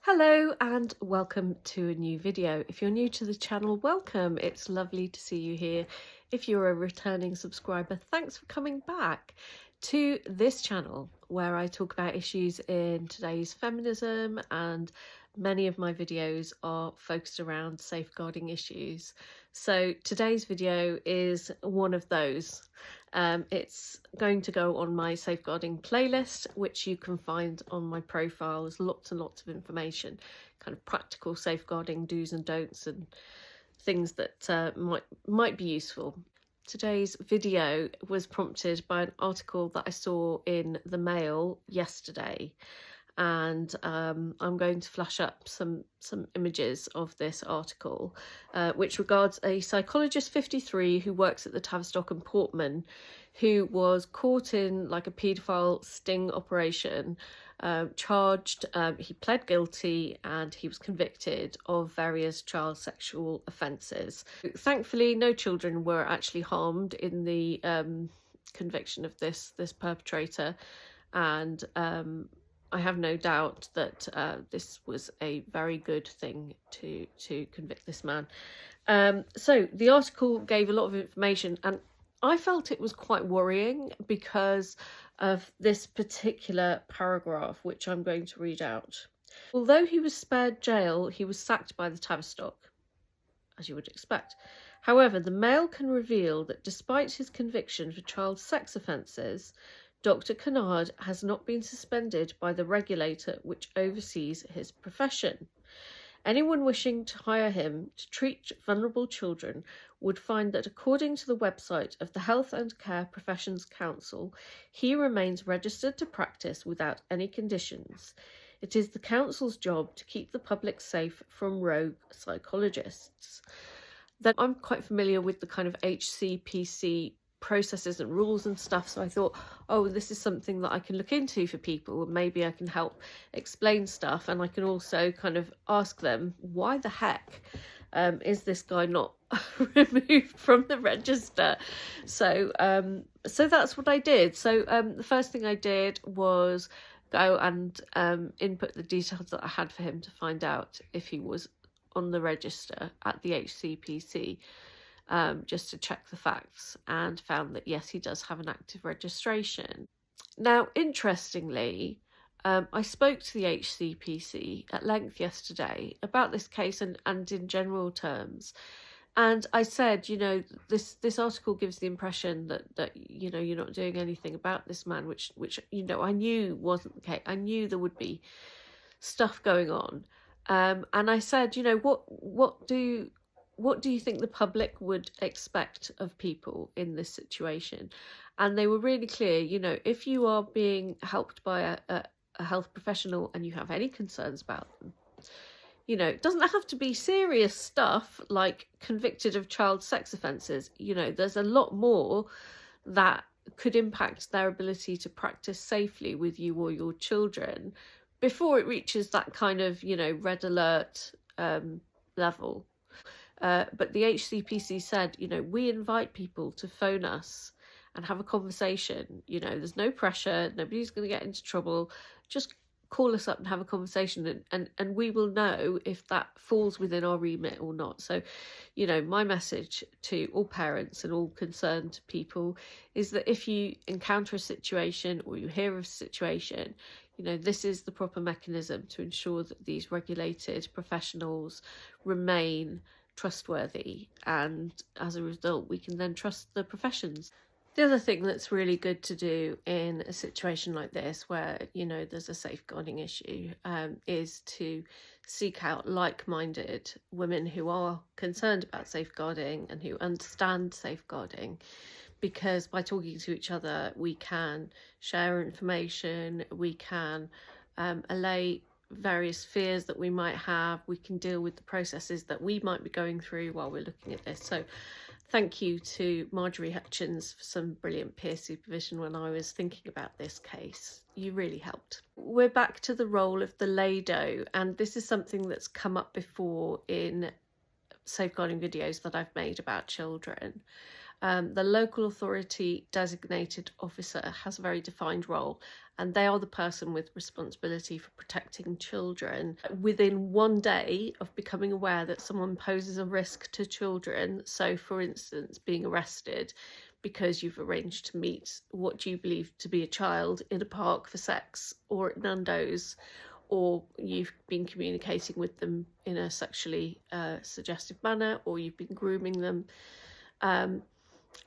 Hello and welcome to a new video. If you're new to the channel, welcome. It's lovely to see you here. If you're a returning subscriber, thanks for coming back to this channel where I talk about issues in today's feminism, and many of my videos are focused around safeguarding issues. So today's video is one of those. It's going to go on my safeguarding playlist, which you can find on my profile. There's lots and lots of information, kind of practical safeguarding do's and don'ts and things that might be useful. Today's video was prompted by an article that I saw in the Mail yesterday, and I'm going to flash up some images of this article, which regards a psychologist 53 who works at the Tavistock and Portman, who was caught in like a paedophile sting operation, charged. He pled guilty and he was convicted of various child sexual offences. Thankfully, no children were actually harmed in the conviction of this perpetrator, and I have no doubt that this was a very good thing to convict this man. So the article gave a lot of information, and I felt it was quite worrying because of this particular paragraph, which I'm going to read out. Although he was spared jail, he was sacked by the Tavistock, as you would expect. However, the Mail can reveal that despite his conviction for child sex offences, Dr Canadé has not been suspended by the regulator which oversees his profession. Anyone wishing to hire him to treat vulnerable children would find that, according to the website of the Health and Care Professions Council, he remains registered to practice without any conditions. It is the council's job to keep the public safe from rogue psychologists. Then I'm quite familiar with the kind of HCPC processes and rules and stuff, so I thought, oh, this is something that I can look into for people, and maybe I can help explain stuff, and I can also kind of ask them, why the heck is this guy not removed from the register? So that's what I did. So the first thing I did was go and input the details that I had for him to find out if he was on the register at the HCPC. Just to check the facts, and found that yes, he does have an active registration. Now, interestingly, I spoke to the HCPC at length yesterday about this case and in general terms, and I said, you know, this article gives the impression that you know, you're not doing anything about this man, which you know, I knew wasn't the case. I knew there would be stuff going on, and I said, you know, what do you think the public would expect of people in this situation? And they were really clear, you know, if you are being helped by a health professional and you have any concerns about them, you know, it doesn't have to be serious stuff like convicted of child sex offences. You know, there's a lot more that could impact their ability to practice safely with you or your children before it reaches that kind of, you know, red alert level. But the HCPC said, you know, we invite people to phone us and have a conversation. You know, there's no pressure. Nobody's going to get into trouble. Just call us up and have a conversation, and we will know if that falls within our remit or not. So, you know, my message to all parents and all concerned people is that if you encounter a situation or you hear of a situation, you know, this is the proper mechanism to ensure that these regulated professionals remain trustworthy, and as a result we can then trust the professions. The other thing that's really good to do in a situation like this where, you know, there's a safeguarding issue, is to seek out like-minded women who are concerned about safeguarding and who understand safeguarding, because by talking to each other we can share information, we can allay various fears that we might have, we can deal with the processes that we might be going through while we're looking at this. So thank you to Marjorie Hutchins for some brilliant peer supervision when I was thinking about this case. You really helped. We're back to the role of the lay-doh, and this is something that's come up before in safeguarding videos that I've made about children. The local authority designated officer has a very defined role, and they are the person with responsibility for protecting children. Within 1 day of becoming aware that someone poses a risk to children, so for instance being arrested because you've arranged to meet what you believe to be a child in a park for sex or at Nando's, or you've been communicating with them in a sexually suggestive manner, or you've been grooming them.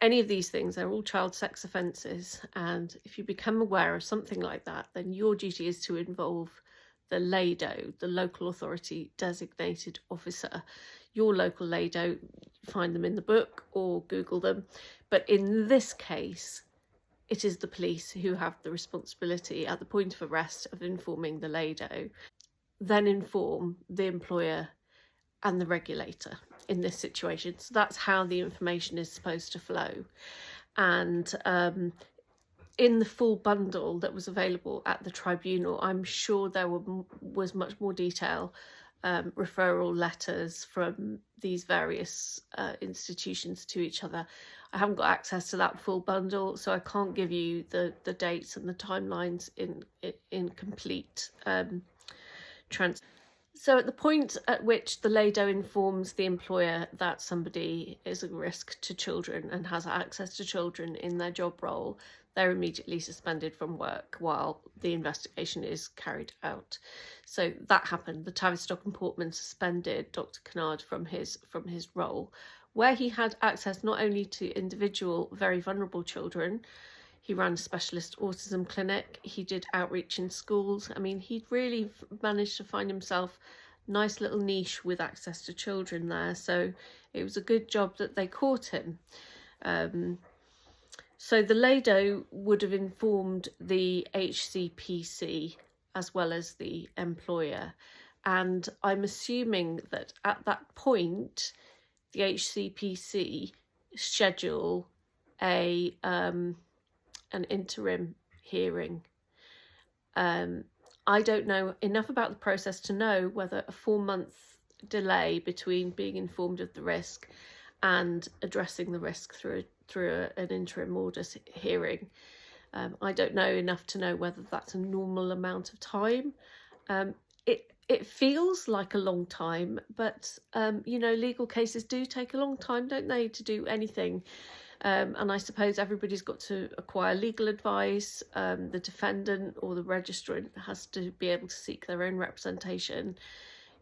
Any of these things, they're all child sex offences, and if you become aware of something like that, then your duty is to involve the LADO, the local authority designated officer. Your local LADO, find them in the book or Google them, but in this case it is the police who have the responsibility at the point of arrest of informing the LADO, then inform the employer and the regulator in this situation. So that's how the information is supposed to flow. And in the full bundle that was available at the tribunal, I'm sure there was much more detail, referral letters from these various institutions to each other. I haven't got access to that full bundle, so I can't give you the dates and the timelines in complete So at the point at which the LADO informs the employer that somebody is a risk to children and has access to children in their job role, they're immediately suspended from work while the investigation is carried out. So that happened. The Tavistock and Portman suspended Dr Canadé from his role, where he had access not only to individual very vulnerable children. He ran a specialist autism clinic. He did outreach in schools. I mean, he'd really managed to find himself a nice little niche with access to children there. So it was a good job that they caught him. So the LADO would have informed the HCPC as well as the employer. And I'm assuming that at that point, the HCPC schedule an interim hearing. I don't know enough about the process to know whether a 4-month delay between being informed of the risk and addressing the risk through an interim orders hearing. I don't know enough to know whether that's a normal amount of time. It feels like a long time, but you know, legal cases do take a long time, don't they, to do anything. And I suppose everybody's got to acquire legal advice. The defendant or the registrant has to be able to seek their own representation.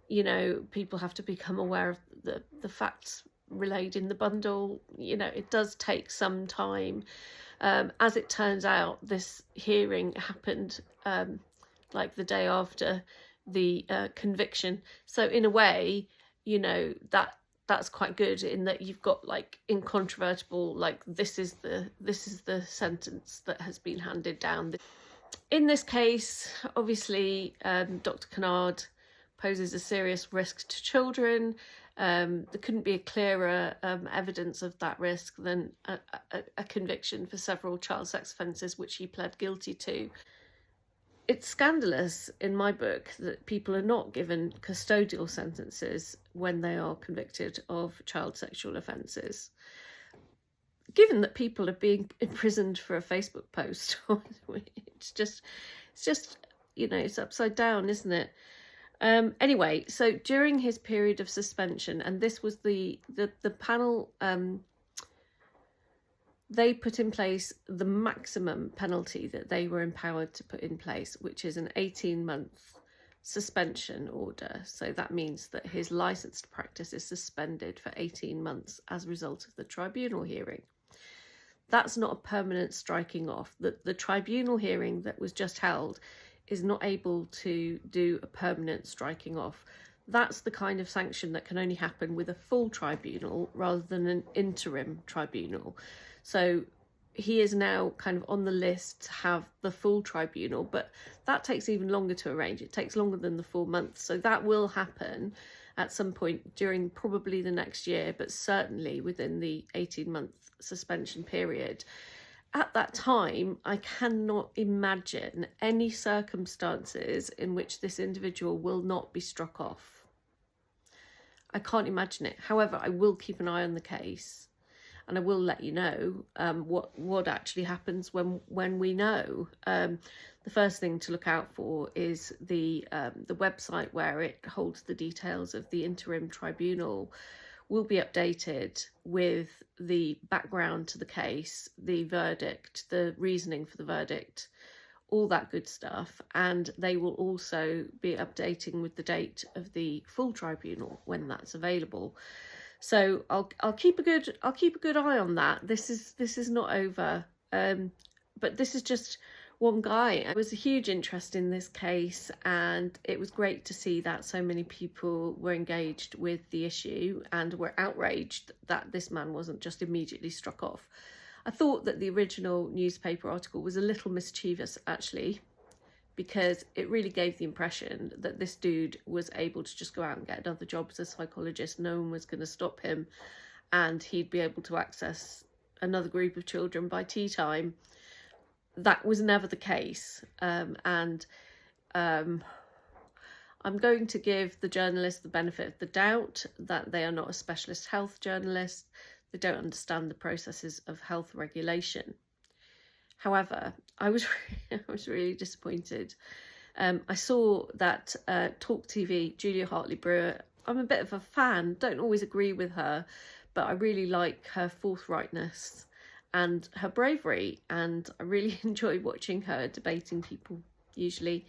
You know, people have to become aware of the facts relayed in the bundle. You know, it does take some time. As it turns out, this hearing happened like the day after the conviction. So in a way, you know, that's quite good in that you've got like incontrovertible, like this is the sentence that has been handed down. In this case, obviously, Dr Canadé poses a serious risk to children. There couldn't be a clearer evidence of that risk than a conviction for several child sex offences, which he pled guilty to. It's scandalous in my book that people are not given custodial sentences when they are convicted of child sexual offences. Given that people are being imprisoned for a Facebook post, it's just, you know, it's upside down, isn't it? Anyway, so during his period of suspension, and this was the panel, they put in place the maximum penalty that they were empowered to put in place, which is an 18-month suspension order. So that means that his licence to practice is suspended for 18 months as a result of the tribunal hearing. That's not a permanent striking off. The tribunal hearing that was just held is not able to do a permanent striking off. That's the kind of sanction that can only happen with a full tribunal rather than an interim tribunal. So he is now kind of on the list to have the full tribunal, but that takes even longer to arrange. It takes longer than the 4 months. So that will happen at some point during probably the next year, but certainly within the 18-month suspension period. At that time, I cannot imagine any circumstances in which this individual will not be struck off. I can't imagine it. However, I will keep an eye on the case. And I will let you know what actually happens when we know. the first thing to look out for is the website where it holds the details of the interim tribunal will be updated with the background to the case, the verdict, the reasoning for the verdict, all that good stuff. And they will also be updating with the date of the full tribunal when that's available. So I'll keep a good eye on that. This is not over, but this is just one guy. There was a huge interest in this case, and it was great to see that so many people were engaged with the issue and were outraged that this man wasn't just immediately struck off. I thought that the original newspaper article was a little mischievous, actually, because it really gave the impression that this dude was able to just go out and get another job as a psychologist. No one was going to stop him, and he'd be able to access another group of children by tea time. That was never the case. I'm going to give the journalists the benefit of the doubt that they are not a specialist health journalist. They don't understand the processes of health regulation. However, I was really disappointed. I saw that Talk TV, Julia Hartley-Brewer, I'm a bit of a fan, don't always agree with her, but I really like her forthrightness and her bravery, and I really enjoy watching her debating people usually.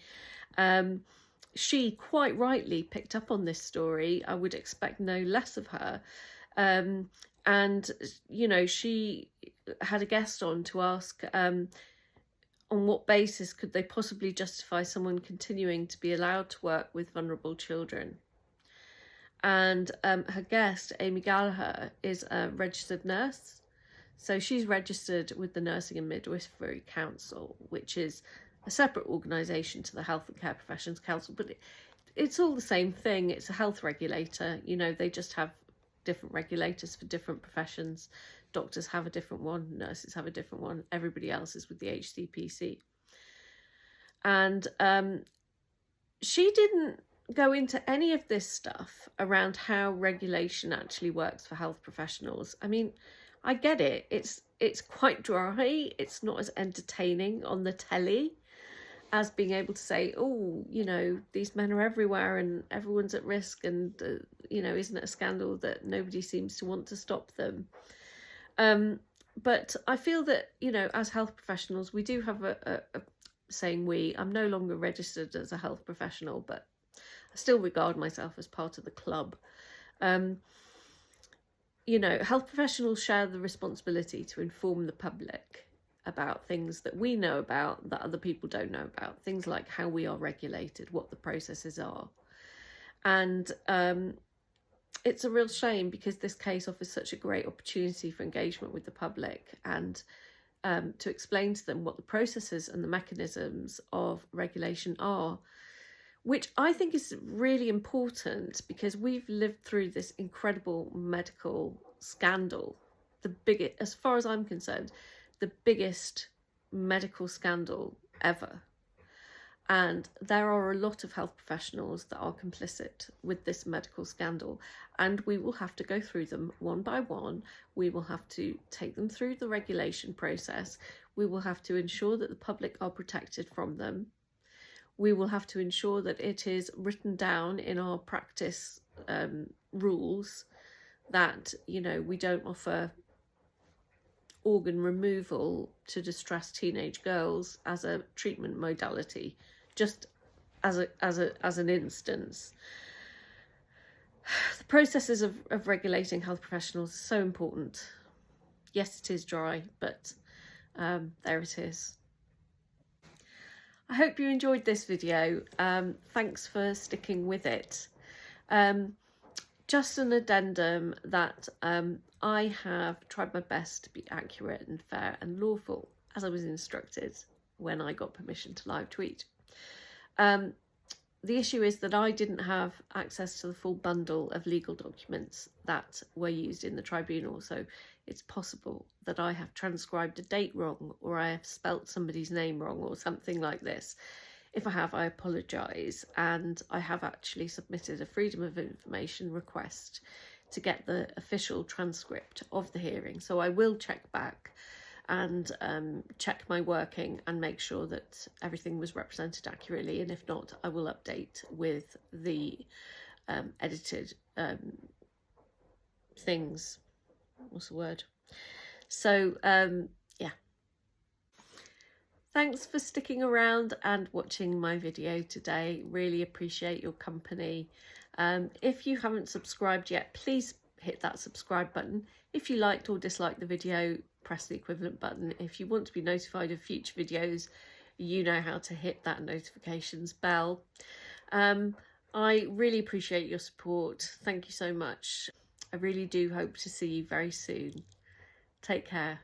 She quite rightly picked up on this story. I would expect no less of her. And, you know, she had a guest on to ask on what basis could they possibly justify someone continuing to be allowed to work with vulnerable children. And her guest, Amy Gallagher, is a registered nurse. So she's registered with the Nursing and Midwifery Council, which is a separate organisation to the Health and Care Professions Council, but it's all the same thing. It's a health regulator. You know, they just have different regulators for different professions. Doctors have a different one, nurses have a different one, everybody else is with the HCPC. And she didn't go into any of this stuff around how regulation actually works for health professionals. I mean, I get it. It's quite dry. It's not as entertaining on the telly as being able to say, oh, you know, these men are everywhere and everyone's at risk, and, you know, isn't it a scandal that nobody seems to want to stop them? But I feel that, you know, as health professionals, we do have a saying we. I'm no longer registered as a health professional, but I still regard myself as part of the club. You know, health professionals share the responsibility to inform the public about things that we know about that other people don't know about. Things like how we are regulated, what the processes are. And it's a real shame because this case offers such a great opportunity for engagement with the public and to explain to them what the processes and the mechanisms of regulation are, which I think is really important because we've lived through this incredible medical scandal, the biggest, as far as I'm concerned, the biggest medical scandal ever. And there are a lot of health professionals that are complicit with this medical scandal, and we will have to go through them one by one. We will have to take them through the regulation process. We will have to ensure that the public are protected from them. We will have to ensure that it is written down in our practice rules that, you know, we don't offer organ removal to distressed teenage girls as a treatment modality, just as an instance. The processes of regulating health professionals are so important. Yes, it is dry, but there it is. I hope you enjoyed this video. Thanks for sticking with it. Just an addendum that I have tried my best to be accurate and fair and lawful, as I was instructed when I got permission to live tweet. The issue is that I didn't have access to the full bundle of legal documents that were used in the tribunal, so it's possible that I have transcribed a date wrong, or I have spelt somebody's name wrong, or something like this. If I have, I apologise, and I have actually submitted a Freedom of Information request to get the official transcript of the hearing, so I will check back. and check my working and make sure that everything was represented accurately, and if not, I will update with the edited things. What's the word? So yeah, thanks for sticking around and watching my video today. Really appreciate your company. If you haven't subscribed yet, please hit that subscribe button. If you liked or disliked the video, press the equivalent button. If you want to be notified of future videos, you know how to hit that notifications bell. I really appreciate your support. Thank you so much. I really do hope to see you very soon. Take care.